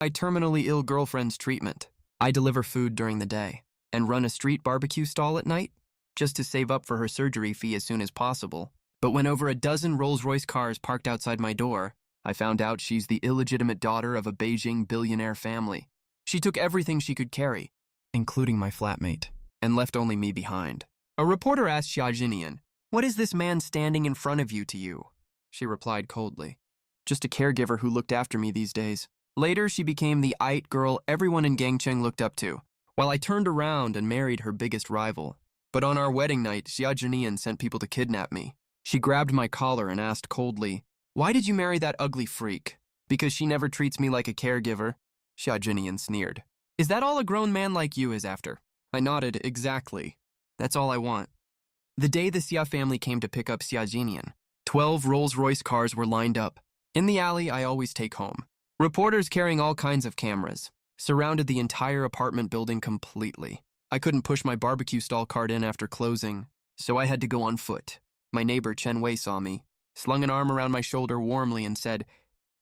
my terminally ill girlfriend's treatment. I deliver food during the day and run a street barbecue stall at night just to save up for her surgery fee as soon as possible. But when over a dozen Rolls-Royce cars parked outside my door, I found out she's the illegitimate daughter of a Beijing billionaire family. She took everything she could carry, including my flatmate, and left only me behind. A reporter asked Xia Jinian, "What is this man standing in front of you to you?" She replied coldly, "Just a caregiver who looked after me these days." Later, she became the it girl everyone in Gangcheng looked up to, while I turned around and married her biggest rival. But on our wedding night, Xia Jinian sent people to kidnap me. She grabbed my collar and asked coldly, "Why did you marry that ugly freak? Because she never treats me like a caregiver?" Xia Jinian sneered. "Is that all a grown man like you is after?" I nodded, "Exactly. That's all I want." The day the Xia family came to pick up Xia Jinian, 12 Rolls-Royce cars were lined up. In the alley I always take home. Reporters carrying all kinds of cameras surrounded the entire apartment building completely. I couldn't push my barbecue stall cart in after closing, so I had to go on foot. My neighbor Chen Wei saw me, slung an arm around my shoulder warmly and said,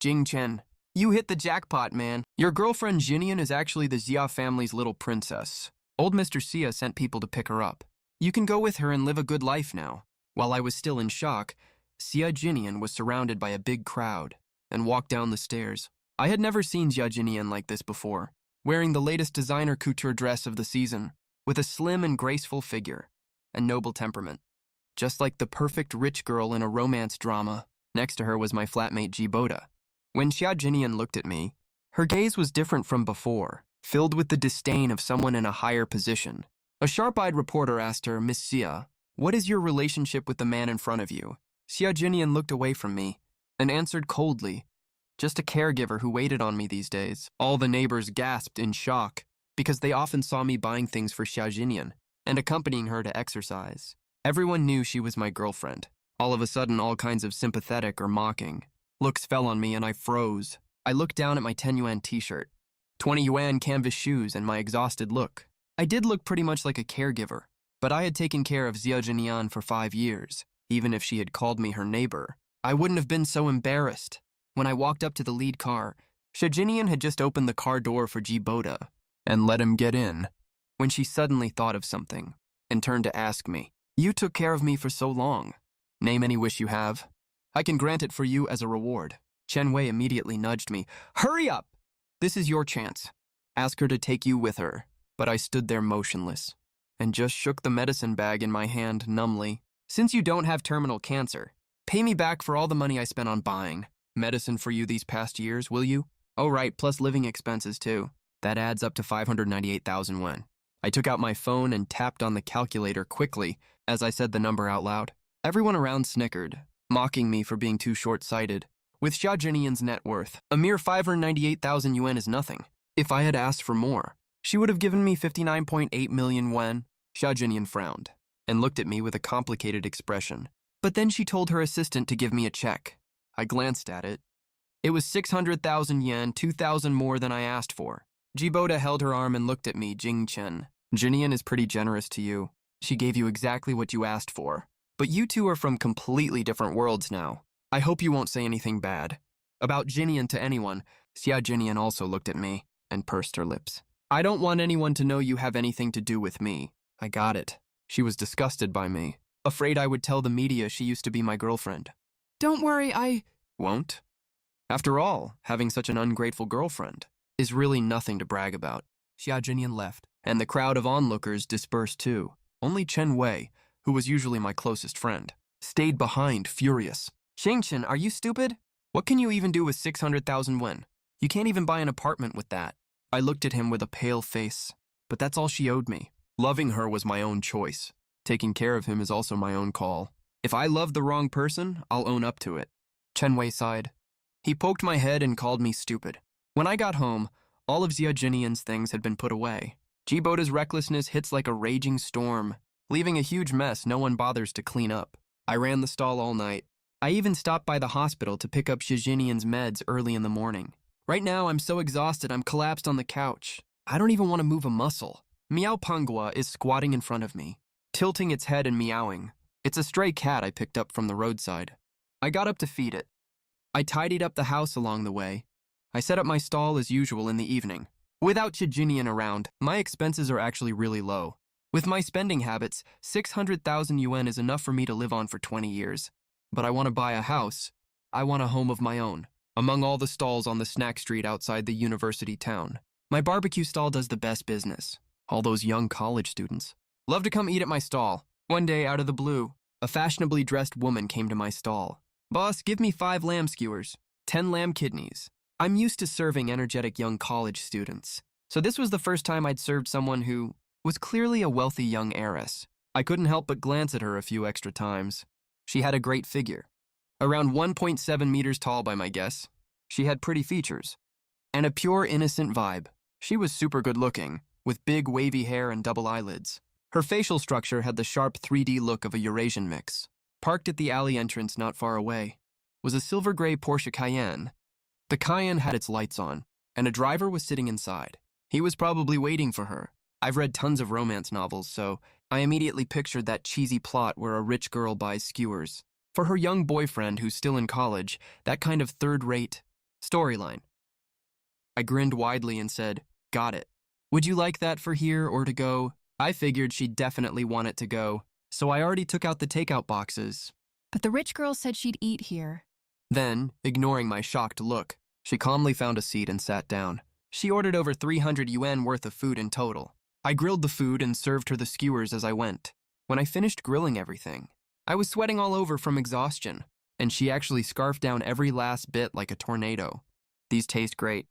"Jing Chen, you hit the jackpot, man. Your girlfriend Jinian is actually the Xia family's little princess. Old Mr. Xia sent people to pick her up. You can go with her and live a good life now." While I was still in shock, Xia Jinian was surrounded by a big crowd and walked down the stairs. I had never seen Xia Jinian like this before, wearing the latest designer couture dress of the season, with a slim and graceful figure and noble temperament. Just like the perfect rich girl in a romance drama, next to her was my flatmate Jiboda. When Xia Jinian looked at me, her gaze was different from before, filled with the disdain of someone in a higher position. A sharp-eyed reporter asked her, "Miss Xia, what is your relationship with the man in front of you?" Xia Jinian looked away from me and answered coldly, "Just a caregiver who waited on me these days." All the neighbors gasped in shock because they often saw me buying things for Xia Jinian and accompanying her to exercise. Everyone knew she was my girlfriend. All of a sudden, all kinds of sympathetic or mocking looks fell on me and I froze. I looked down at my 10 yuan t-shirt, 20 yuan canvas shoes, and my exhausted look. I did look pretty much like a caregiver, but I had taken care of Xia Jinian for 5 years. Even if she had called me her neighbor, I wouldn't have been so embarrassed. When I walked up to the lead car, Xia Jinian had just opened the car door for Jiboda and let him get in, when she suddenly thought of something and turned to ask me, "You took care of me for so long. Name any wish you have. I can grant it for you as a reward." Chen Wei immediately nudged me. "Hurry up! This is your chance. Ask her to take you with her." But I stood there motionless and just shook the medicine bag in my hand numbly. "Since you don't have terminal cancer, pay me back for all the money I spent on buying medicine for you these past years, will you? Oh right, plus living expenses too. That adds up to 598,000 yuan. I took out my phone and tapped on the calculator quickly as I said the number out loud. Everyone around snickered, mocking me for being too short-sighted. With Xia Jinian's net worth, a mere 598,000 yuan is nothing. If I had asked for more, she would have given me 59.8 million yuan. Xia Jinian frowned and looked at me with a complicated expression. But then she told her assistant to give me a check. I glanced at it. It was 600,000 yen, 2,000 more than I asked for. Jiboda held her arm and looked at me, "Jing Chen. Jinian is pretty generous to you. She gave you exactly what you asked for. But you two are from completely different worlds now. I hope you won't say anything bad about Jinian to anyone." Xia Jinian also looked at me and pursed her lips. "I don't want anyone to know you have anything to do with me." I got it. She was disgusted by me, afraid I would tell the media she used to be my girlfriend. "Don't worry, I won't. After all, having such an ungrateful girlfriend is really nothing to brag about." Xia Jinian left, and the crowd of onlookers dispersed too. Only Chen Wei, who was usually my closest friend, stayed behind, furious. "Shengchen, are you stupid? What can you even do with 600,000 yuan? You can't even buy an apartment with that." I looked at him with a pale face, but that's all she owed me. Loving her was my own choice. Taking care of him is also my own call. If I love the wrong person, I'll own up to it. Chen Wei sighed. He poked my head and called me stupid. When I got home, all of Xia Jinian's things had been put away. Jiboda's recklessness hits like a raging storm, leaving a huge mess no one bothers to clean up. I ran the stall all night. I even stopped by the hospital to pick up Xia Jinian's meds early in the morning. Right now, I'm so exhausted I'm collapsed on the couch. I don't even want to move a muscle. Meow Pangua is squatting in front of me, tilting its head and meowing. It's a stray cat I picked up from the roadside. I got up to feed it. I tidied up the house along the way. I set up my stall as usual in the evening. Without Chijinian around, my expenses are actually really low. With my spending habits, 600,000 yuan is enough for me to live on for 20 years. But I want to buy a house. I want a home of my own, among all the stalls on the snack street outside the university town. My barbecue stall does the best business. All those young college students love to come eat at my stall. One day, out of the blue, a fashionably dressed woman came to my stall. "Boss, give me 5 lamb skewers, 10 lamb kidneys." I'm used to serving energetic young college students, so this was the first time I'd served someone who was clearly a wealthy young heiress. I couldn't help but glance at her a few extra times. She had a great figure, around 1.7 meters tall by my guess. She had pretty features, and a pure innocent vibe. She was super good looking, with big wavy hair and double eyelids. Her facial structure had the sharp 3D look of a Eurasian mix. Parked at the alley entrance not far away was a silver gray Porsche Cayenne. The Cayenne had its lights on, and a driver was sitting inside. He was probably waiting for her. I've read tons of romance novels, so I immediately pictured that cheesy plot where a rich girl buys skewers for her young boyfriend who's still in college, that kind of third-rate storyline. I grinned widely and said, "Got it. Would you like that for here or to go?" I figured she'd definitely want it to go, so I already took out the takeout boxes. But the rich girl said she'd eat here. Then, ignoring my shocked look, she calmly found a seat and sat down. She ordered over 300 yuan worth of food in total. I grilled the food and served her the skewers as I went. When I finished grilling everything, I was sweating all over from exhaustion, and she actually scarfed down every last bit like a tornado. "These taste great.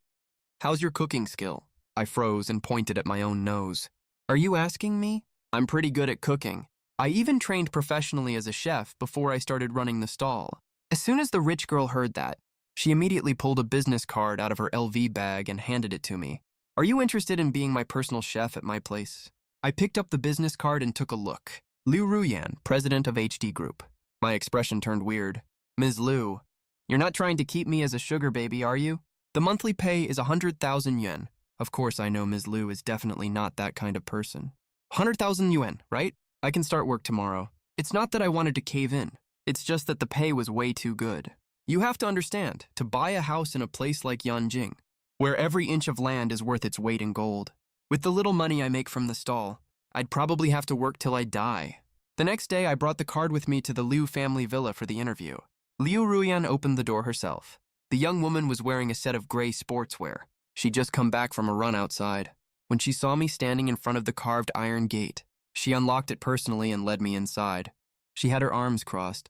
How's your cooking skill?" I froze and pointed at my own nose. "Are you asking me? I'm pretty good at cooking. I even trained professionally as a chef before I started running the stall." As soon as the rich girl heard that, she immediately pulled a business card out of her LV bag and handed it to me. "Are you interested in being my personal chef at my place?" I picked up the business card and took a look. Liu Ruyan, president of HD Group. My expression turned weird. "Ms. Liu, you're not trying to keep me as a sugar baby, are you? The monthly pay is 100,000 yuan. Of course, I know Ms. Liu is definitely not that kind of person. 100,000 yuan, right? I can start work tomorrow. It's not that I wanted to cave in. It's just that the pay was way too good. You have to understand, to buy a house in a place like Yanjing, where every inch of land is worth its weight in gold, with the little money I make from the stall, I'd probably have to work till I die." The next day, I brought the card with me to the Liu family villa for the interview. Liu Ruyan opened the door herself. The young woman was wearing a set of gray sportswear. She'd just come back from a run outside. When she saw me standing in front of the carved iron gate, she unlocked it personally and led me inside. She had her arms crossed,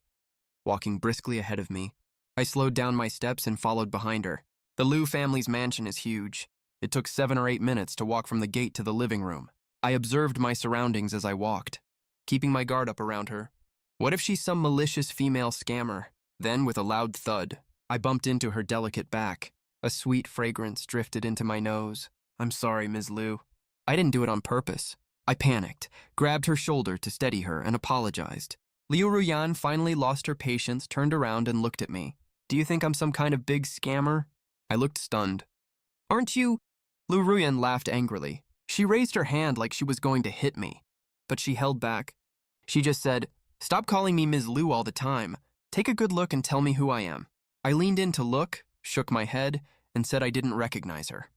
walking briskly ahead of me. I slowed down my steps and followed behind her. The Liu family's mansion is huge. It took 7 or 8 minutes to walk from the gate to the living room. I observed my surroundings as I walked, keeping my guard up around her. What if she's some malicious female scammer? Then, with a loud thud, I bumped into her delicate back. A sweet fragrance drifted into my nose. "I'm sorry, Ms. Liu. I didn't do it on purpose." I panicked, grabbed her shoulder to steady her, and apologized. Liu Ruyan finally lost her patience, turned around, and looked at me. "Do you think I'm some kind of big scammer?" I looked stunned. "Aren't you?" Liu Ruyan laughed angrily. She raised her hand like she was going to hit me, but she held back. She just said, "Stop calling me Ms. Liu all the time. Take a good look and tell me who I am." I leaned in to look, shook my head, and said I didn't recognize her.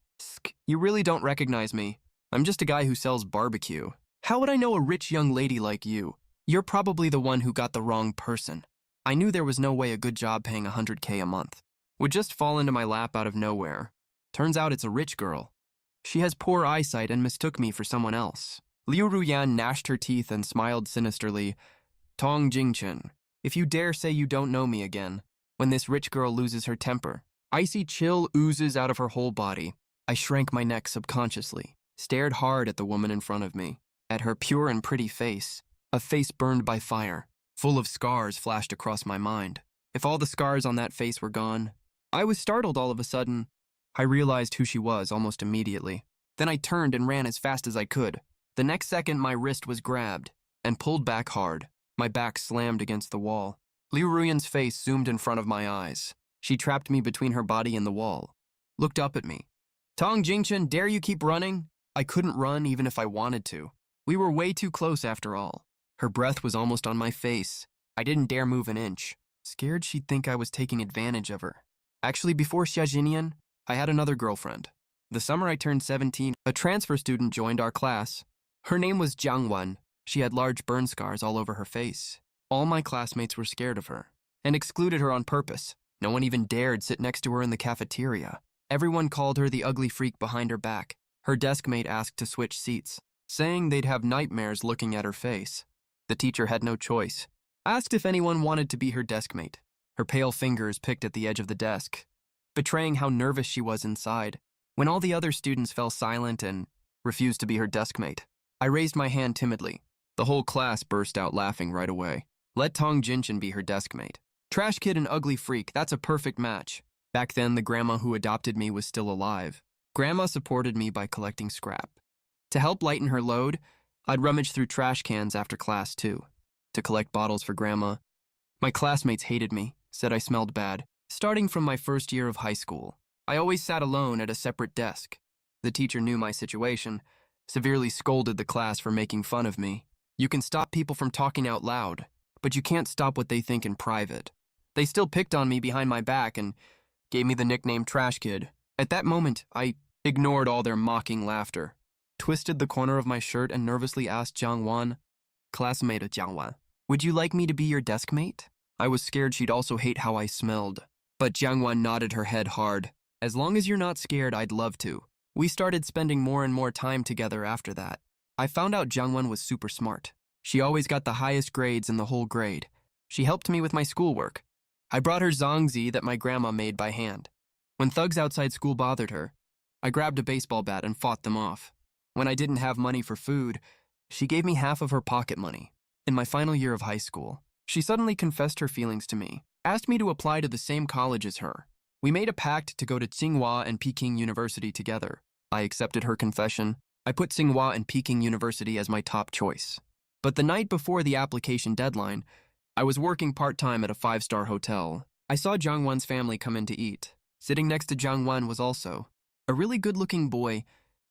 "You really don't recognize me. I'm just a guy who sells barbecue. How would I know a rich young lady like you? You're probably the one who got the wrong person." I knew there was no way a good job paying 100K a month would just fall into my lap out of nowhere. Turns out it's a rich girl. She has poor eyesight and mistook me for someone else. Liu Ruyan gnashed her teeth and smiled sinisterly. "Tong Jingchen, if you dare say you don't know me again." When this rich girl loses her temper, icy chill oozes out of her whole body. I shrank my neck subconsciously, stared hard at the woman in front of me, at her pure and pretty face, a face burned by fire, full of scars flashed across my mind. If all the scars on that face were gone, I was startled all of a sudden. I realized who she was almost immediately. Then I turned and ran as fast as I could. The next second, my wrist was grabbed and pulled back hard. My back slammed against the wall. Liu Ruyan's face zoomed in front of my eyes. She trapped me between her body and the wall, looked up at me. "Tong Jingchen, dare you keep running?" I couldn't run even if I wanted to. We were way too close after all. Her breath was almost on my face. I didn't dare move an inch, scared she'd think I was taking advantage of her. Actually, before Xia Jinian, I had another girlfriend. The summer I turned 17, a transfer student joined our class. Her name was Jiang Wan. She had large burn scars all over her face. All my classmates were scared of her and excluded her on purpose. No one even dared sit next to her in the cafeteria. Everyone called her the ugly freak behind her back. Her desk mate asked to switch seats, saying they'd have nightmares looking at her face. The teacher had no choice. Asked if anyone wanted to be her desk mate. Her pale fingers picked at the edge of the desk, betraying how nervous she was inside. When all the other students fell silent and refused to be her desk mate, I raised my hand timidly. The whole class burst out laughing right away. Let Tong Jinshin be her desk mate. Trash kid and ugly freak, that's a perfect match. Back then, the grandma who adopted me was still alive. Grandma supported me by collecting scrap. To help lighten her load, I'd rummage through trash cans after class too, to collect bottles for Grandma. My classmates hated me, said I smelled bad. Starting from my first year of high school, I always sat alone at a separate desk. The teacher knew my situation, severely scolded the class for making fun of me. You can stop people from talking out loud, but you can't stop what they think in private. They still picked on me behind my back and gave me the nickname Trash Kid. At that moment, I ignored all their mocking laughter, twisted the corner of my shirt and nervously asked Jiang Wan, classmate of Jiang Wan, would you like me to be your desk mate? I was scared she'd also hate how I smelled, but Jiang Wan nodded her head hard. As long as you're not scared, I'd love to. We started spending more and more time together after that. I found out Jiang Wan was super smart. She always got the highest grades in the whole grade. She helped me with my schoolwork. I brought her zongzi that my grandma made by hand. When thugs outside school bothered her, I grabbed a baseball bat and fought them off. When I didn't have money for food, she gave me half of her pocket money. In my final year of high school, she suddenly confessed her feelings to me, asked me to apply to the same college as her. We made a pact to go to Tsinghua and Peking University together. I accepted her confession. I put Tsinghua and Peking University as my top choice. But the night before the application deadline, I was working part-time at a 5-star hotel. I saw Jiang Wan's family come in to eat. Sitting next to Jiang Wan was also a really good-looking boy.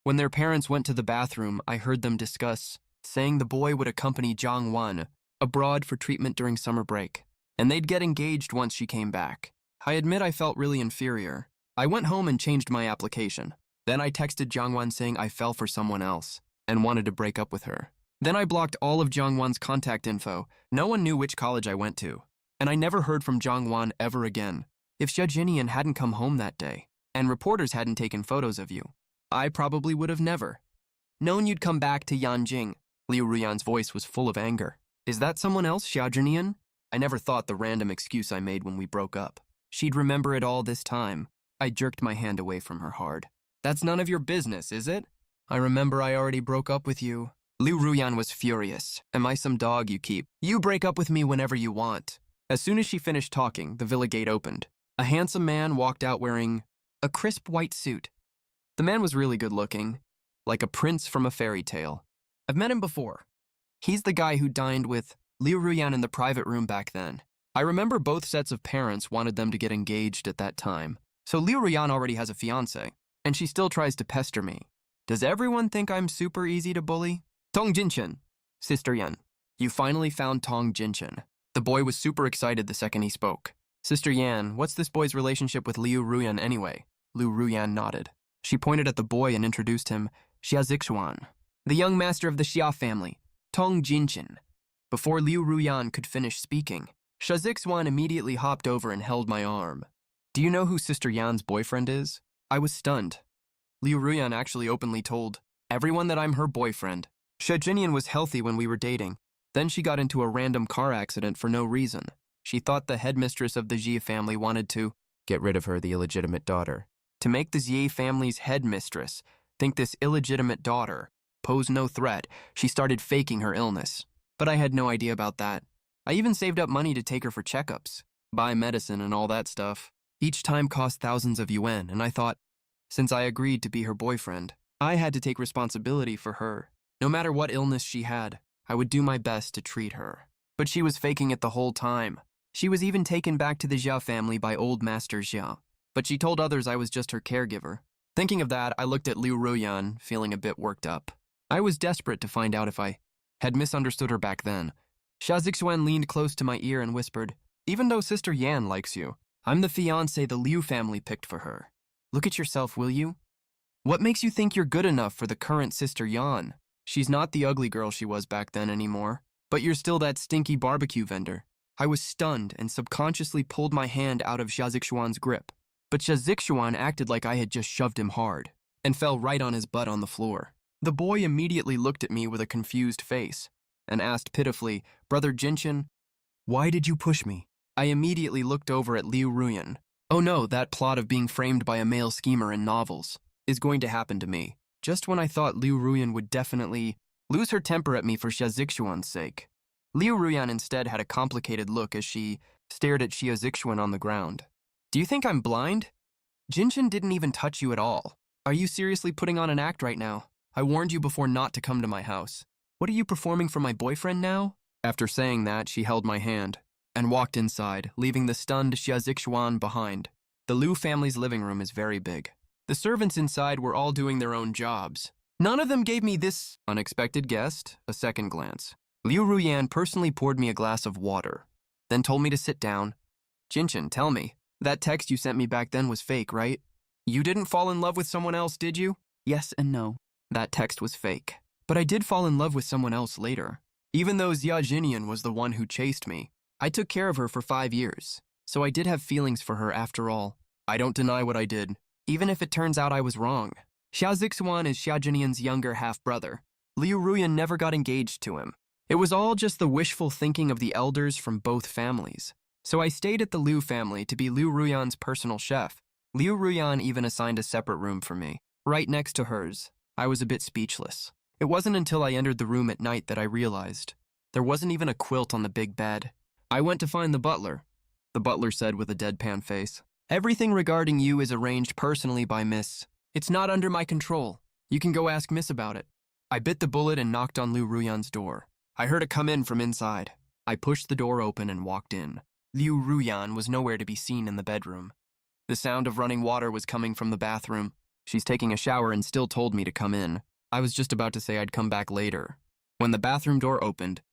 When their parents went to the bathroom, I heard them discuss, saying the boy would accompany Jiang Wan abroad for treatment during summer break, and they'd get engaged once she came back. I admit I felt really inferior. I went home and changed my application. Then I texted Jiang Wan saying I fell for someone else and wanted to break up with her. Then I blocked all of Jiang Wan's contact info. No one knew which college I went to, and I never heard from Jiang Wan ever again. If Xia Jinian hadn't come home that day, and reporters hadn't taken photos of you, I probably would have never known you'd come back to Yanjing. Liu Ruyan's voice was full of anger. Is that someone else, Xia Jinian? I never thought the random excuse I made when we broke up. She'd remember it all this time. I jerked my hand away from her hard. That's none of your business, is it? I remember I already broke up with you. Liu Ruyan was furious. Am I some dog you keep? You break up with me whenever you want. As soon as she finished talking, the villa gate opened. A handsome man walked out wearing a crisp white suit. The man was really good looking, like a prince from a fairy tale. I've met him before. He's the guy who dined with Liu Ruyan in the private room back then. I remember both sets of parents wanted them to get engaged at that time. So Liu Ruyan already has a fiancé, and she still tries to pester me. Does everyone think I'm super easy to bully? Tong Jinshin, Sister Yan. You finally found Tong Jinshin. The boy was super excited the second he spoke. Sister Yan, what's this boy's relationship with Liu Ruyan anyway? Liu Ruyan nodded. She pointed at the boy and introduced him, Xia Zixuan, the young master of the Xia family, Tong Jinshin. Before Liu Ruyan could finish speaking, Xia Zixuan immediately hopped over and held my arm. Do you know who Sister Yan's boyfriend is? I was stunned. Liu Ruyan actually openly told everyone that I'm her boyfriend. Xia Jinian was healthy when we were dating. Then she got into a random car accident for no reason. She thought the headmistress of the Xie family wanted to get rid of her, the illegitimate daughter. To make the Xie family's headmistress think this illegitimate daughter posed no threat, she started faking her illness. But I had no idea about that. I even saved up money to take her for checkups, buy medicine and all that stuff. Each time cost thousands of yuan, and I thought, since I agreed to be her boyfriend, I had to take responsibility for her. No matter what illness she had, I would do my best to treat her. But she was faking it the whole time. She was even taken back to the Xia family by old Master Xia. But she told others I was just her caregiver. Thinking of that, I looked at Liu Ruyan, feeling a bit worked up. I was desperate to find out if I had misunderstood her back then. Xia Zixuan leaned close to my ear and whispered, even though Sister Yan likes you, I'm the fiancé the Liu family picked for her. Look at yourself, will you? What makes you think you're good enough for the current Sister Yan? She's not the ugly girl she was back then anymore, but you're still that stinky barbecue vendor. I was stunned and subconsciously pulled my hand out of Xia Zixuan's grip, but Xia Zixuan acted like I had just shoved him hard and fell right on his butt on the floor. The boy immediately looked at me with a confused face and asked pitifully, "Brother Jinchen, why did you push me?" I immediately looked over at Liu Ruyan. Oh no, that plot of being framed by a male schemer in novels is going to happen to me, just when I thought Liu Ruyan would definitely lose her temper at me for Xia Zixuan's sake. Liu Ruyan instead had a complicated look as she stared at Xia Zixuan on the ground. Do you think I'm blind? Jinchen didn't even touch you at all. Are you seriously putting on an act right now? I warned you before not to come to my house. What are you performing for my boyfriend now? After saying that, she held my hand and walked inside, leaving the stunned Xia Zixuan behind. The Liu family's living room is very big. The servants inside were all doing their own jobs. None of them gave me this unexpected guest a second glance. Liu Ruyan personally poured me a glass of water, then told me to sit down. Jinchen, tell me, that text you sent me back then was fake, right? You didn't fall in love with someone else, did you? Yes and no. That text was fake. But I did fall in love with someone else later. Even though Xia Jinian was the one who chased me, I took care of her for 5 years. So I did have feelings for her after all. I don't deny what I did, even if it turns out I was wrong. Xia Zixuan is Xia Jinian's younger half-brother. Liu Ruyan never got engaged to him. It was all just the wishful thinking of the elders from both families. So I stayed at the Liu family to be Liu Ruyan's personal chef. Liu Ruyan even assigned a separate room for me, right next to hers. I was a bit speechless. It wasn't until I entered the room at night that I realized there wasn't even a quilt on the big bed. I went to find the butler. The butler said with a deadpan face, "Everything regarding you is arranged personally by Miss. It's not under my control. You can go ask Miss about it." I bit the bullet and knocked on Liu Ruyan's door. I heard it come in from inside. I pushed the door open and walked in. Liu Ruyan was nowhere to be seen in the bedroom. The sound of running water was coming from the bathroom. She's taking a shower and still told me to come in. I was just about to say I'd come back later, when the bathroom door opened.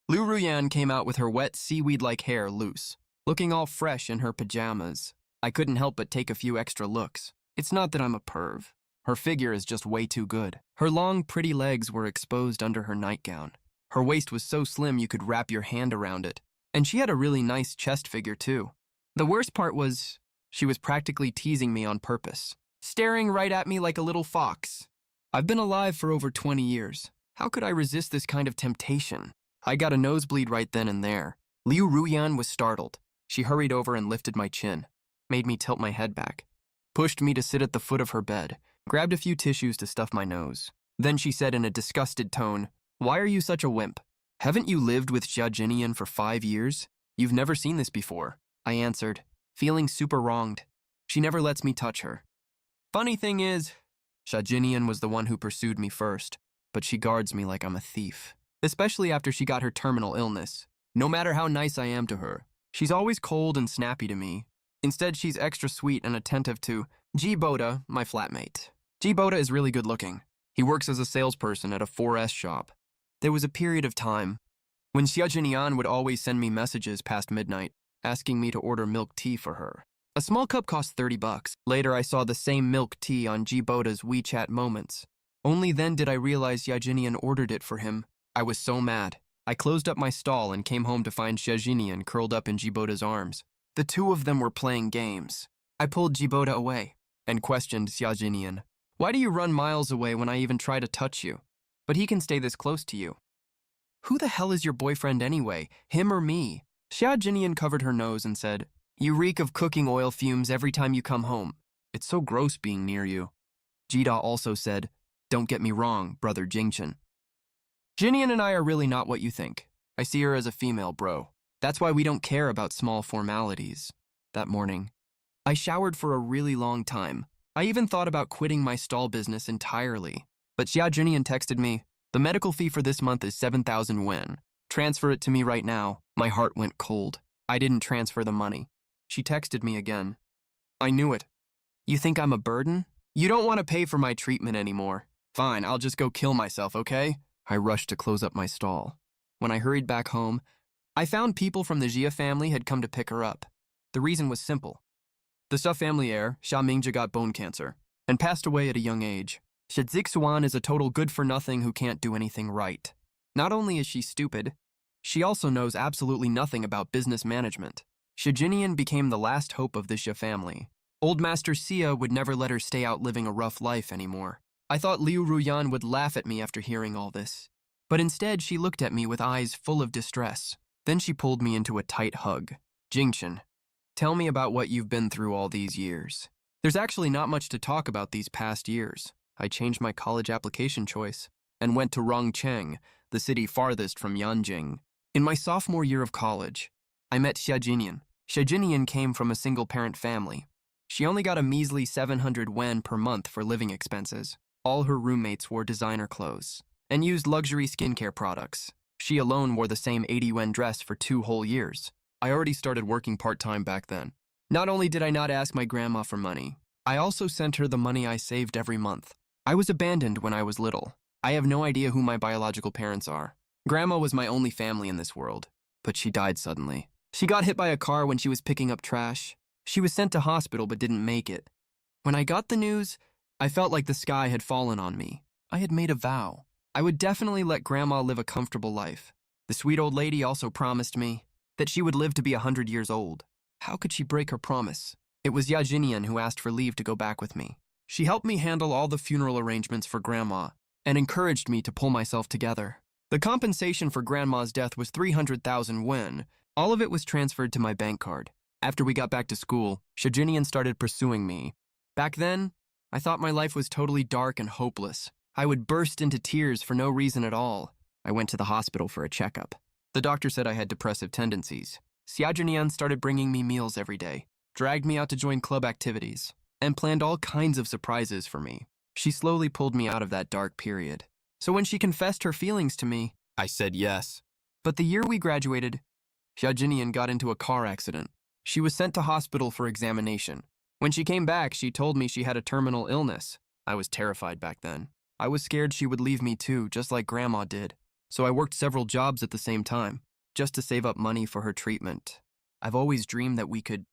Liu Ruyan came out with her wet seaweed-like hair loose, looking all fresh in her pajamas. I couldn't help but take a few extra looks. It's not that I'm a perv. Her figure is just way too good. Her long, pretty legs were exposed under her nightgown. Her waist was so slim you could wrap your hand around it. And she had a really nice chest figure too. The worst part was, she was practically teasing me on purpose, staring right at me like a little fox. I've been alive for over 20 years. How could I resist this kind of temptation? I got a nosebleed right then and there. Liu Ruyan was startled. She hurried over and lifted my chin, made me tilt my head back, pushed me to sit at the foot of her bed, grabbed a few tissues to stuff my nose. Then she said in a disgusted tone, "Why are you such a wimp? Haven't you lived with Xia Jinian for 5 years? You've never seen this before." I answered, feeling super wronged. She never lets me touch her. Funny thing is, Xia Jinian was the one who pursued me first, but she guards me like I'm a thief. Especially after she got her terminal illness. No matter how nice I am to her, she's always cold and snappy to me. Instead, she's extra sweet and attentive to Ji Boda, my flatmate. Ji Boda is really good looking. He works as a salesperson at a 4S shop. There was a period of time when Xia Jinian would always send me messages past midnight, asking me to order milk tea for her. A small cup cost $30. Later, I saw the same milk tea on Ji Boda's WeChat Moments. Only then did I realize Xia Jinian ordered it for him. I was so mad. I closed up my stall and came home to find Xia Jinian curled up in Ji Boda's arms. The two of them were playing games. I pulled Ji Boda away and questioned Xia Jinian. "Why do you run miles away when I even try to touch you? But he can stay this close to you. Who the hell is your boyfriend anyway, him or me?" Xia Jinian covered her nose and said, "You reek of cooking oil fumes every time you come home. It's so gross being near you." Jida also said, "Don't get me wrong, brother Jingchen. Jinian and I are really not what you think. I see her as a female bro. That's why we don't care about small formalities." That morning, I showered for a really long time. I even thought about quitting my stall business entirely. But Xia Jinian texted me, "The medical fee for this month is 7,000 wen. Transfer it to me right now." My heart went cold. I didn't transfer the money. She texted me again. "I knew it. You think I'm a burden? You don't want to pay for my treatment anymore. Fine, I'll just go kill myself, okay?" I rushed to close up my stall. When I hurried back home, I found people from the Jia family had come to pick her up. The reason was simple. The Xia family heir, Xia Mingjia, got bone cancer and passed away at a young age. Xia Zixuan is a total good-for-nothing who can't do anything right. Not only is she stupid, she also knows absolutely nothing about business management. Xia Jinian became the last hope of the Xia family. Old Master Xia would never let her stay out living a rough life anymore. I thought Liu Ruyan would laugh at me after hearing all this. But instead, she looked at me with eyes full of distress. Then she pulled me into a tight hug. Jingchen, tell me about what you've been through all these years. There's actually not much to talk about these past years. I changed my college application choice and went to Rongcheng, the city farthest from Yanjing. In my sophomore year of college, I met Xia Jinian. Xia Jinian came from a single-parent family. She only got a measly 700 yuan per month for living expenses. All her roommates wore designer clothes and used luxury skincare products. She alone wore the same 80 yuan dress for 2 whole years. I already started working part-time back then. Not only did I not ask my grandma for money, I also sent her the money I saved every month. I was abandoned when I was little. I have no idea who my biological parents are. Grandma was my only family in this world, but she died suddenly. She got hit by a car when she was picking up trash. She was sent to hospital but didn't make it. When I got the news, I felt like the sky had fallen on me. I had made a vow. I would definitely let Grandma live a comfortable life. The sweet old lady also promised me that she would live to be 100 years old. How could she break her promise? It was Xia Jinian who asked for leave to go back with me. She helped me handle all the funeral arrangements for Grandma and encouraged me to pull myself together. The compensation for Grandma's death was 300,000 yuan. All of it was transferred to my bank card. After we got back to school, Xia Jinian started pursuing me. Back then, I thought my life was totally dark and hopeless. I would burst into tears for no reason at all. I went to the hospital for a checkup. The doctor said I had depressive tendencies. Xia Jinian started bringing me meals every day, dragged me out to join club activities, and planned all kinds of surprises for me. She slowly pulled me out of that dark period. So when she confessed her feelings to me, I said yes. But the year we graduated, Xia Jinian got into a car accident. She was sent to hospital for examination. When she came back, she told me she had a terminal illness. I was terrified back then. I was scared she would leave me too, just like Grandma did. So I worked several jobs at the same time, just to save up money for her treatment. I've always dreamed that we could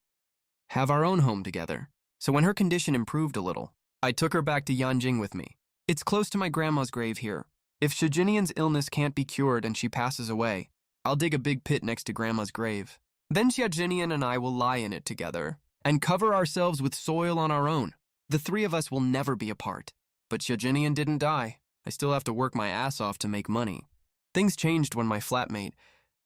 have our own home together. So when her condition improved a little, I took her back to Yanjing with me. It's close to my grandma's grave here. If Xia Jinian's illness can't be cured and she passes away, I'll dig a big pit next to Grandma's grave. Then Xia Jinian and I will lie in it together and cover ourselves with soil on our own. The 3 of us will never be apart. But Xia Jinian didn't die. I still have to work my ass off to make money. Things changed when my flatmate,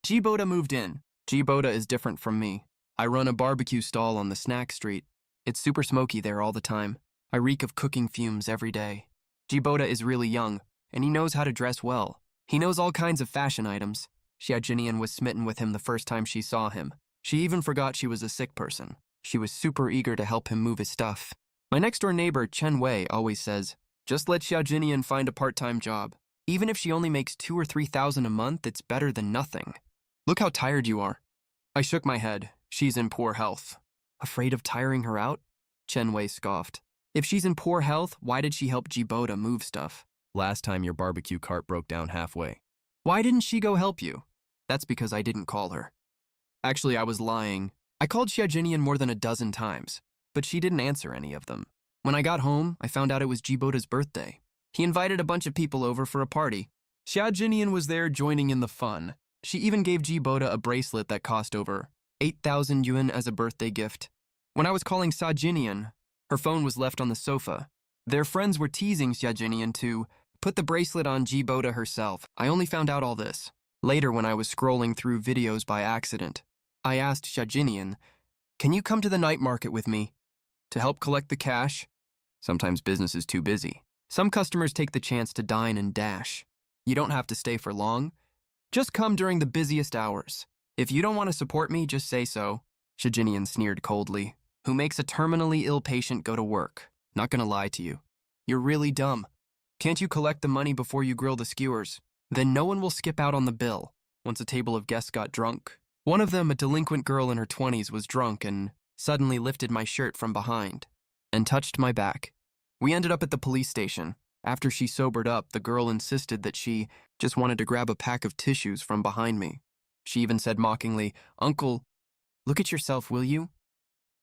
Jiboda, moved in. Jiboda is different from me. I run a barbecue stall on the snack street. It's super smoky there all the time. I reek of cooking fumes every day. Jiboda is really young, and he knows how to dress well. He knows all kinds of fashion items. Xia Jinian was smitten with him the first time she saw him. She even forgot she was a sick person. She was super eager to help him move his stuff. My next-door neighbor, Chen Wei, always says, just let Xia Jinian find a part-time job. Even if she only makes 2,000 or 3,000 a month, it's better than nothing. Look how tired you are. I shook my head. She's in poor health. Afraid of tiring her out? Chen Wei scoffed. If she's in poor health, why did she help Jiboda move stuff? Last time your barbecue cart broke down halfway. Why didn't she go help you? That's because I didn't call her. Actually, I was lying. I called Xia Jinian more than a dozen times, but she didn't answer any of them. When I got home, I found out it was Jiboda's birthday. He invited a bunch of people over for a party. Xia Jinian was there joining in the fun. She even gave Jiboda a bracelet that cost over 8,000 yuan as a birthday gift. When I was calling Xia Jinian, her phone was left on the sofa. Their friends were teasing Xia Jinian to put the bracelet on Jiboda herself. I only found out all this later when I was scrolling through videos by accident. I asked Xia Jinian, can you come to the night market with me to help collect the cash? Sometimes business is too busy. Some customers take the chance to dine and dash. You don't have to stay for long. Just come during the busiest hours. If you don't want to support me, just say so. Xia Jinian sneered coldly. Who makes a terminally ill patient go to work? Not gonna lie to you. You're really dumb. Can't you collect the money before you grill the skewers? Then no one will skip out on the bill. Once a table of guests got drunk. One of them, a delinquent girl in her 20s, was drunk and suddenly lifted my shirt from behind and touched my back. We ended up at the police station. After she sobered up, the girl insisted that she just wanted to grab a pack of tissues from behind me. She even said mockingly, "Uncle, look at yourself, will you?"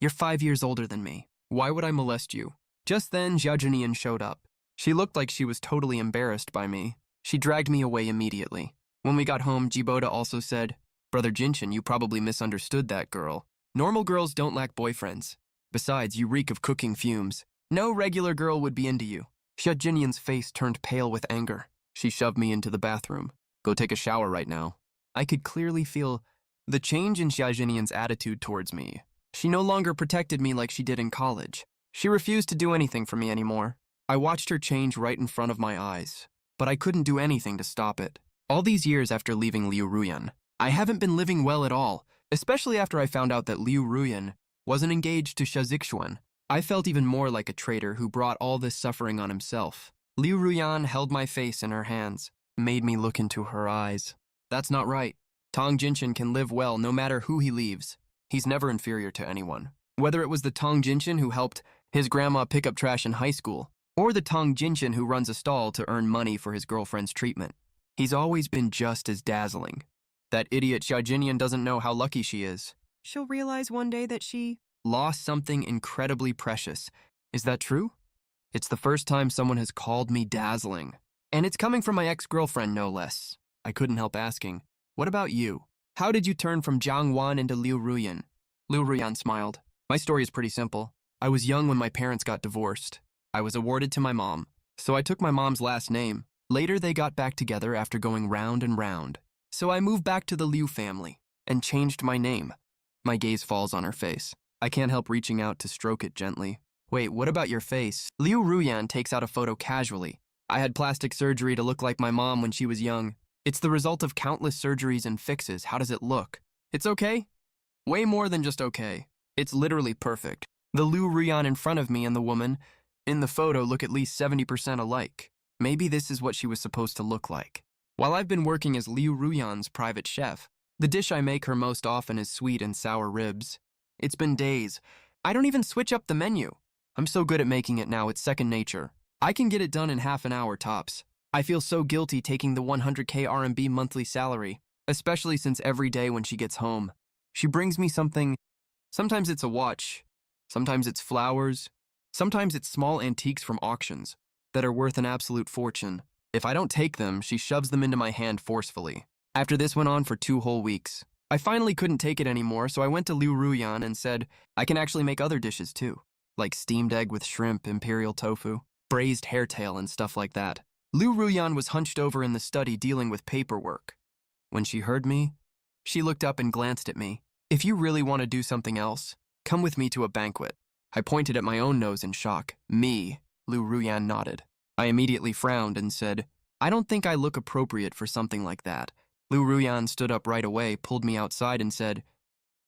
You're 5 years older than me. Why would I molest you? Just then, Xiao Jinian showed up. She looked like she was totally embarrassed by me. She dragged me away immediately. When we got home, Jiboda also said, Brother Jinshin, you probably misunderstood that girl. Normal girls don't lack boyfriends. Besides, you reek of cooking fumes. No regular girl would be into you. Xiao Jinian's face turned pale with anger. She shoved me into the bathroom. Go take a shower right now. I could clearly feel the change in Xiao Jinian's attitude towards me. She no longer protected me like she did in college. She refused to do anything for me anymore. I watched her change right in front of my eyes, but I couldn't do anything to stop it. All these years after leaving Liu Ruyan, I haven't been living well at all, especially after I found out that Liu Ruyan wasn't engaged to Xia Zixuan. I felt even more like a traitor who brought all this suffering on himself. Liu Ruyan held my face in her hands, made me look into her eyes. That's not right. Tong Jinshin can live well no matter who he leaves. He's never inferior to anyone. Whether it was the Tong Jinshin who helped his grandma pick up trash in high school, or the Tong Jinshin who runs a stall to earn money for his girlfriend's treatment, he's always been just as dazzling. That idiot Xiao Jinian doesn't know how lucky she is. She'll realize one day that she lost something incredibly precious. Is that true? It's the first time someone has called me dazzling. And it's coming from my ex-girlfriend, no less. I couldn't help asking, what about you? How did you turn from Jiang Wan into Liu Ruyan? Liu Ruyan smiled. My story is pretty simple. I was young when my parents got divorced. I was awarded to my mom, so I took my mom's last name. Later, they got back together after going round and round. So I moved back to the Liu family and changed my name. My gaze falls on her face. I can't help reaching out to stroke it gently. Wait, what about your face? Liu Ruyan takes out a photo casually. I had plastic surgery to look like my mom when she was young. It's the result of countless surgeries and fixes. How does it look? It's okay? Way more than just okay. It's literally perfect. The Liu Ruyan in front of me and the woman in the photo look at least 70% alike. Maybe this is what she was supposed to look like. While I've been working as Liu Ruyan's private chef, the dish I make her most often is sweet and sour ribs. It's been days. I don't even switch up the menu. I'm so good at making it now, it's second nature. I can get it done in half an hour tops. I feel so guilty taking the 100k RMB monthly salary, especially since every day when she gets home, she brings me something. Sometimes it's a watch, sometimes it's flowers, sometimes it's small antiques from auctions that are worth an absolute fortune. If I don't take them, she shoves them into my hand forcefully. After this went on for 2 whole weeks, I finally couldn't take it anymore, so I went to Liu Ruyan and said, I can actually make other dishes too, like steamed egg with shrimp, imperial tofu, braised hairtail, and stuff like that. Liu Ruyan was hunched over in the study dealing with paperwork. When she heard me, she looked up and glanced at me. If you really want to do something else, come with me to a banquet. I pointed at my own nose in shock. Me, Liu Ruyan nodded. I immediately frowned and said, I don't think I look appropriate for something like that. Liu Ruyan stood up right away, pulled me outside and said,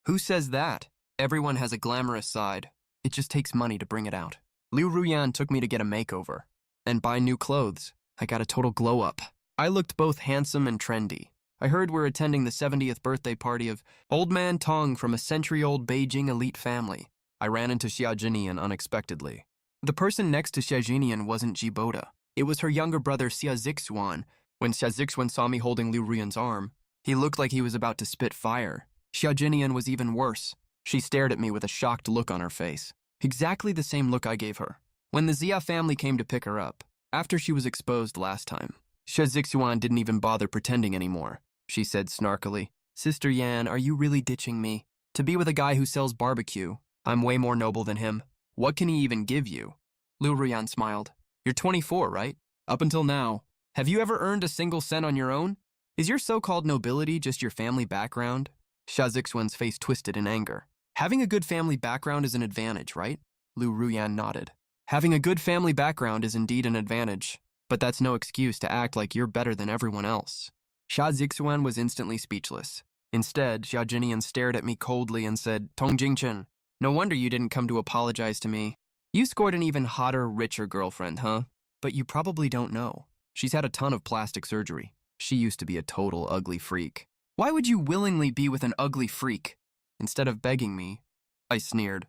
Who says that? Everyone has a glamorous side. It just takes money to bring it out. Liu Ruyan took me to get a makeover and buy new clothes. I got a total glow up. I looked both handsome and trendy. I heard we're attending the 70th birthday party of Old Man Tong from a century-old Beijing elite family. I ran into Xiao Jinian unexpectedly. The person next to Xiao Jinian wasn't Jiboda. It was her younger brother Xia Zixuan. When Xia Zixuan saw me holding Liu Ruyan's arm, he looked like he was about to spit fire. Xiao Jinian was even worse. She stared at me with a shocked look on her face. Exactly the same look I gave her when the Xia family came to pick her up, after she was exposed last time. Xia Zixuan didn't even bother pretending anymore. She said snarkily, Sister Yan, are you really ditching me? To be with a guy who sells barbecue, I'm way more noble than him. What can he even give you? Liu Ruyan smiled. You're 24, right? Up until now. Have you ever earned a single cent on your own? Is your so-called nobility just your family background? Xia Zixuan's face twisted in anger. Having a good family background is an advantage, right? Liu Ruyan nodded. Having a good family background is indeed an advantage, but that's no excuse to act like you're better than everyone else. Xia Zixuan was instantly speechless. Instead, Xiao Jinian stared at me coldly and said, Tong Jingchen, no wonder you didn't come to apologize to me. You scored an even hotter, richer girlfriend, huh? But you probably don't know. She's had a ton of plastic surgery. She used to be a total ugly freak. Why would you willingly be with an ugly freak? Instead of begging me, I sneered.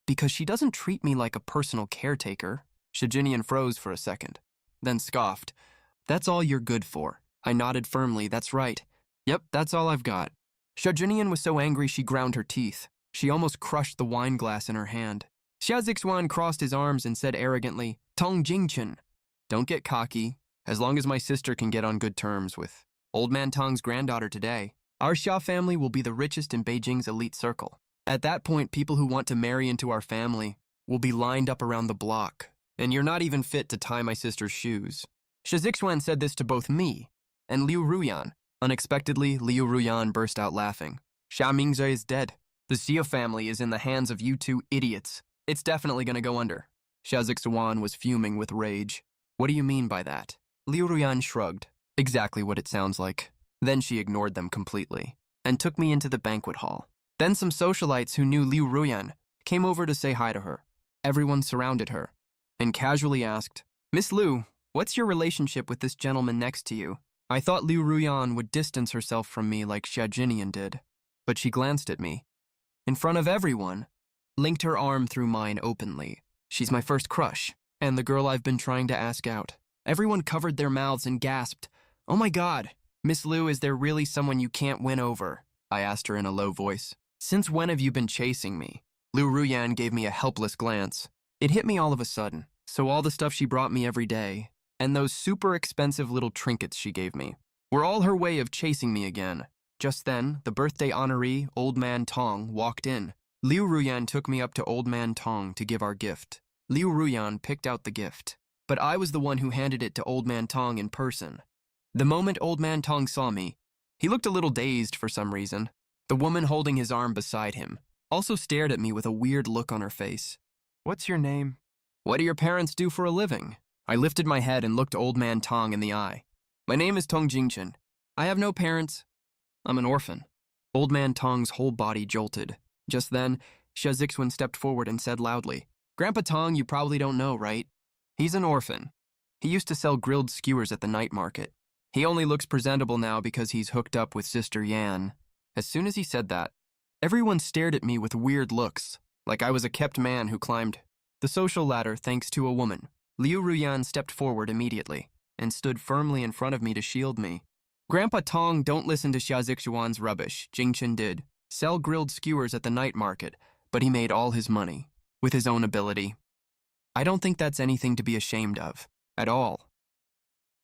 Because she doesn't treat me like a personal caretaker. Xiao Jinian froze for a second, then scoffed. That's all you're good for. I nodded firmly, that's right. Yep, that's all I've got. Xiao Jinian was so angry she ground her teeth. She almost crushed the wine glass in her hand. Xia Zixuan crossed his arms and said arrogantly, Tong Jingchen, don't get cocky. As long as my sister can get on good terms with Old Man Tong's granddaughter today, our Xia family will be the richest in Beijing's elite circle. At that point, people who want to marry into our family will be lined up around the block, and you're not even fit to tie my sister's shoes. Xia Zixuan said this to both me and Liu Ruyan. Unexpectedly, Liu Ruyan burst out laughing. Xia Mingzhe is dead. The Xia family is in the hands of you two idiots. It's definitely going to go under. Xia Zixuan was fuming with rage. What do you mean by that? Liu Ruyan shrugged. Exactly what it sounds like. Then she ignored them completely and took me into the banquet hall. Then some socialites who knew Liu Ruyan came over to say hi to her. Everyone surrounded her and casually asked, Miss Liu, what's your relationship with this gentleman next to you? I thought Liu Ruyan would distance herself from me like Xia Jinian did, but she glanced at me. In front of everyone, linked her arm through mine openly. She's my first crush, and the girl I've been trying to ask out. Everyone covered their mouths and gasped, Oh my God, Miss Liu, is there really someone you can't win over? I asked her in a low voice. Since when have you been chasing me? Liu Ruyan gave me a helpless glance. It hit me all of a sudden. So all the stuff she brought me every day, and those super expensive little trinkets she gave me, were all her way of chasing me again. Just then, the birthday honoree, Old Man Tong, walked in. Liu Ruyan took me up to Old Man Tong to give our gift. Liu Ruyan picked out the gift, but I was the one who handed it to Old Man Tong in person. The moment Old Man Tong saw me, he looked a little dazed for some reason. The woman holding his arm beside him also stared at me with a weird look on her face. What's your name? What do your parents do for a living? I lifted my head and looked Old Man Tong in the eye. My name is Tong Jingchen. I have no parents. I'm an orphan. Old Man Tong's whole body jolted. Just then, Xia Zixuan stepped forward and said loudly, Grandpa Tong, you probably don't know, right? He's an orphan. He used to sell grilled skewers at the night market. He only looks presentable now because he's hooked up with Sister Yan. As soon as he said that, everyone stared at me with weird looks, like I was a kept man who climbed the social ladder thanks to a woman. Liu Ruyan stepped forward immediately and stood firmly in front of me to shield me. Grandpa Tong, don't listen to Xia Zixuan's rubbish. Jingchen did sell grilled skewers at the night market, but he made all his money with his own ability. I don't think that's anything to be ashamed of, at all.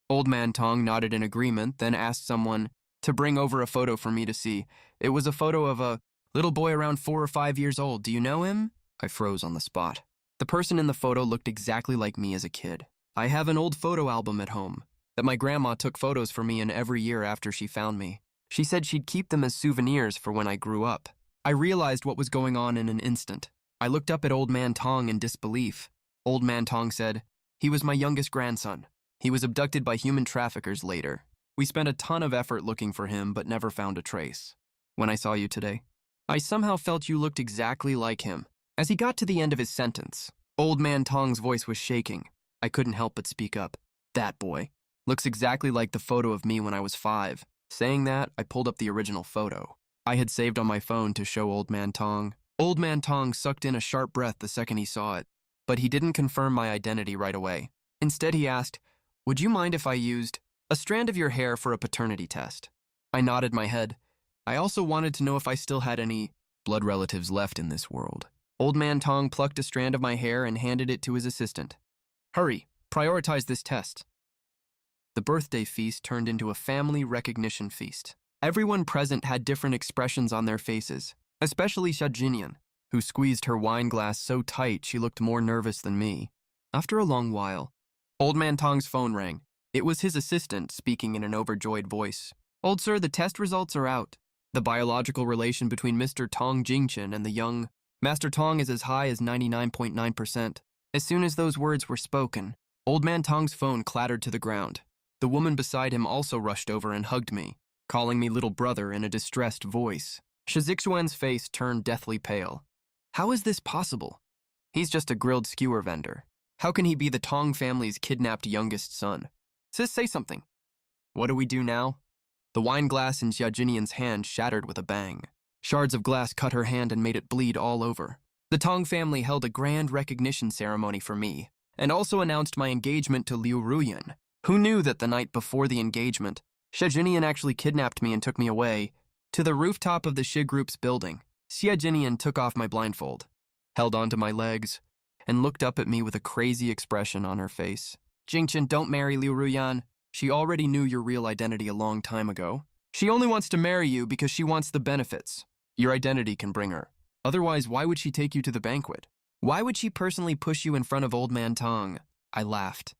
Old Man Tong nodded in agreement, then asked someone to bring over a photo for me to see. It was a photo of a little boy around 4 or 5 years old. Do you know him? I froze on the spot. The person in the photo looked exactly like me as a kid. I have an old photo album at home that my grandma took photos for me in every year after she found me. She said she'd keep them as souvenirs for when I grew up. I realized what was going on in an instant. I looked up at Old Man Tong in disbelief. Old Man Tong said, He was my youngest grandson. He was abducted by human traffickers later. We spent a ton of effort looking for him, but never found a trace. When I saw you today, I somehow felt you looked exactly like him. As he got to the end of his sentence, Old Man Tong's voice was shaking. I couldn't help but speak up. That boy looks exactly like the photo of me when I was 5. Saying that, I pulled up the original photo I had saved on my phone to show Old Man Tong. Old Man Tong sucked in a sharp breath the second he saw it, but he didn't confirm my identity right away. Instead, he asked, Would you mind if I used a strand of your hair for a paternity test? I nodded my head. I also wanted to know if I still had any blood relatives left in this world. Old Man Tong plucked a strand of my hair and handed it to his assistant. Hurry, prioritize this test. The birthday feast turned into a family recognition feast. Everyone present had different expressions on their faces, especially Xia Jinian, who squeezed her wine glass so tight she looked more nervous than me. After a long while, Old Man Tong's phone rang. It was his assistant speaking in an overjoyed voice. Old sir, the test results are out. The biological relation between Mr. Tong Jingchen and the young Master Tong is as high as 99.9%. As soon as those words were spoken, Old Man Tong's phone clattered to the ground. The woman beside him also rushed over and hugged me, calling me little brother in a distressed voice. Xia Zixuan's face turned deathly pale. How is this possible? He's just a grilled skewer vendor. How can he be the Tong family's kidnapped youngest son? Sis, say something. What do we do now? The wine glass in Xia Jinian's hand shattered with a bang. Shards of glass cut her hand and made it bleed all over. The Tong family held a grand recognition ceremony for me, and also announced my engagement to Liu Ruyan. Who knew that the night before the engagement, Xia Jinian actually kidnapped me and took me away to the rooftop of the Xi Group's building. Xia Jinian took off my blindfold, held onto my legs, and looked up at me with a crazy expression on her face. Jingchen, don't marry Liu Ruyan. She already knew your real identity a long time ago. She only wants to marry you because she wants the benefits your identity can bring her. Otherwise, why would she take you to the banquet? Why would she personally push you in front of Old Man Tong? I laughed.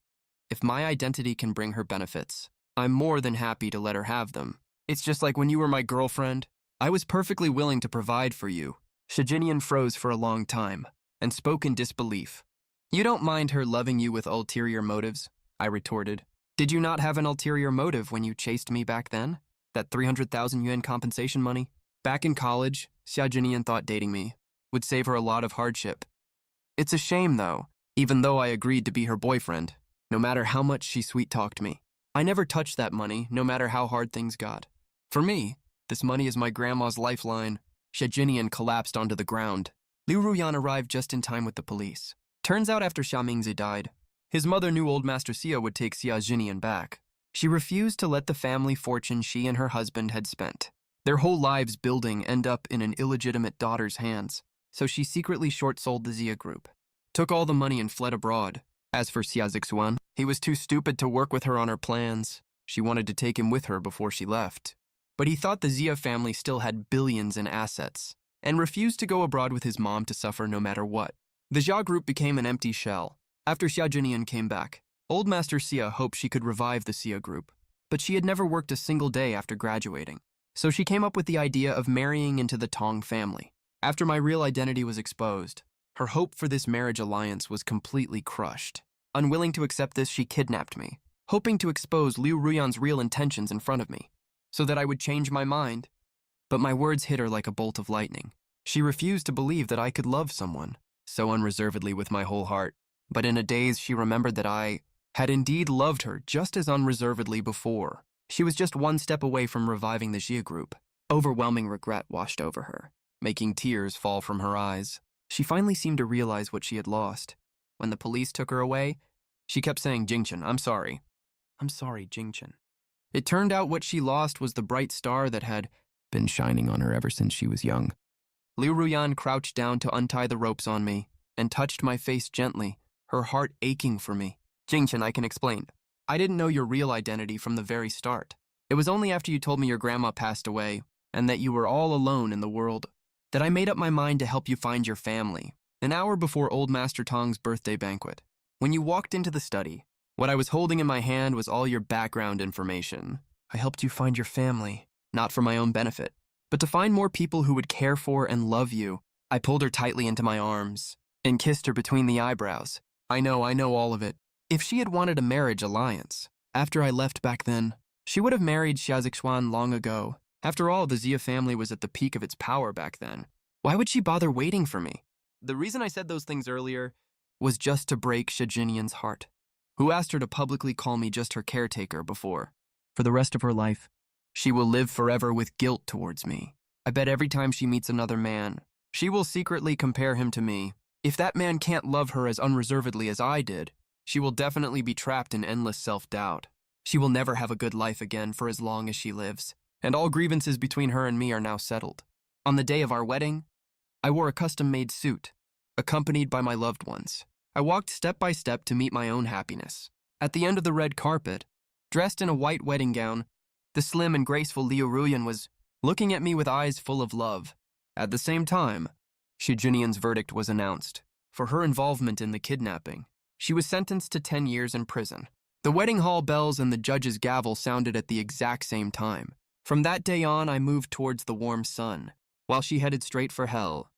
If my identity can bring her benefits, I'm more than happy to let her have them. It's just like when you were my girlfriend. I was perfectly willing to provide for you. Shijinian froze for a long time and spoke in disbelief. You don't mind her loving you with ulterior motives? I retorted. Did you not have an ulterior motive when you chased me back then? That 300,000 yuan compensation money? Back in college, Xia Jinian thought dating me would save her a lot of hardship. It's a shame, though, even though I agreed to be her boyfriend, no matter how much she sweet-talked me. I never touched that money, no matter how hard things got. For me, this money is my grandma's lifeline. Xia Jinian collapsed onto the ground. Liu Ruyan arrived just in time with the police. Turns out after Xia Mingzi died, his mother knew old Master Xia would take Xia Jinian back. She refused to let the family fortune she and her husband had spent, their whole lives building, end up in an illegitimate daughter's hands. So she secretly short-sold the Xia group, took all the money and fled abroad. As for Xia Zixuan, he was too stupid to work with her on her plans. She wanted to take him with her before she left. But he thought the Xia family still had billions in assets and refused to go abroad with his mom to suffer no matter what. The Xia group became an empty shell. After Xia Jinian came back, old Master Xia hoped she could revive the Xia group, but she had never worked a single day after graduating. So she came up with the idea of marrying into the Tong family. After my real identity was exposed, her hope for this marriage alliance was completely crushed. Unwilling to accept this, she kidnapped me, hoping to expose Liu Ruyan's real intentions in front of me, so that I would change my mind. But my words hit her like a bolt of lightning. She refused to believe that I could love someone so unreservedly with my whole heart. But in a daze, she remembered that I had indeed loved her just as unreservedly before. She was just one step away from reviving the Xia group. Overwhelming regret washed over her, making tears fall from her eyes. She finally seemed to realize what she had lost. When the police took her away, she kept saying, Jingchen, I'm sorry. I'm sorry, Jingchen. It turned out what she lost was the bright star that had been shining on her ever since she was young. Liu Ruyan crouched down to untie the ropes on me and touched my face gently, her heart aching for me. Jingchen, I can explain. I didn't know your real identity from the very start. It was only after you told me your grandma passed away and that you were all alone in the world that I made up my mind to help you find your family, an hour before old Master Tong's birthday banquet. When you walked into the study, what I was holding in my hand was all your background information. I helped you find your family, not for my own benefit, but to find more people who would care for and love you. I pulled her tightly into my arms and kissed her between the eyebrows. I know all of it. If she had wanted a marriage alliance, after I left back then, she would have married Xia Zixuan long ago. After all, the Xia family was at the peak of its power back then. Why would she bother waiting for me? The reason I said those things earlier was just to break Xia Jinian's heart, who asked her to publicly call me just her caretaker before. For the rest of her life, she will live forever with guilt towards me. I bet every time she meets another man, she will secretly compare him to me. If that man can't love her as unreservedly as I did, she will definitely be trapped in endless self-doubt. She will never have a good life again for as long as she lives, and all grievances between her and me are now settled. On the day of our wedding, I wore a custom-made suit, accompanied by my loved ones. I walked step by step to meet my own happiness. At the end of the red carpet, dressed in a white wedding gown, the slim and graceful Liu Ruyan was looking at me with eyes full of love. At the same time, Xia Jinian's verdict was announced. For her involvement in the kidnapping, she was sentenced to 10 years in prison. The wedding hall bells and the judge's gavel sounded at the exact same time. From that day on, I moved towards the warm sun, while she headed straight for hell.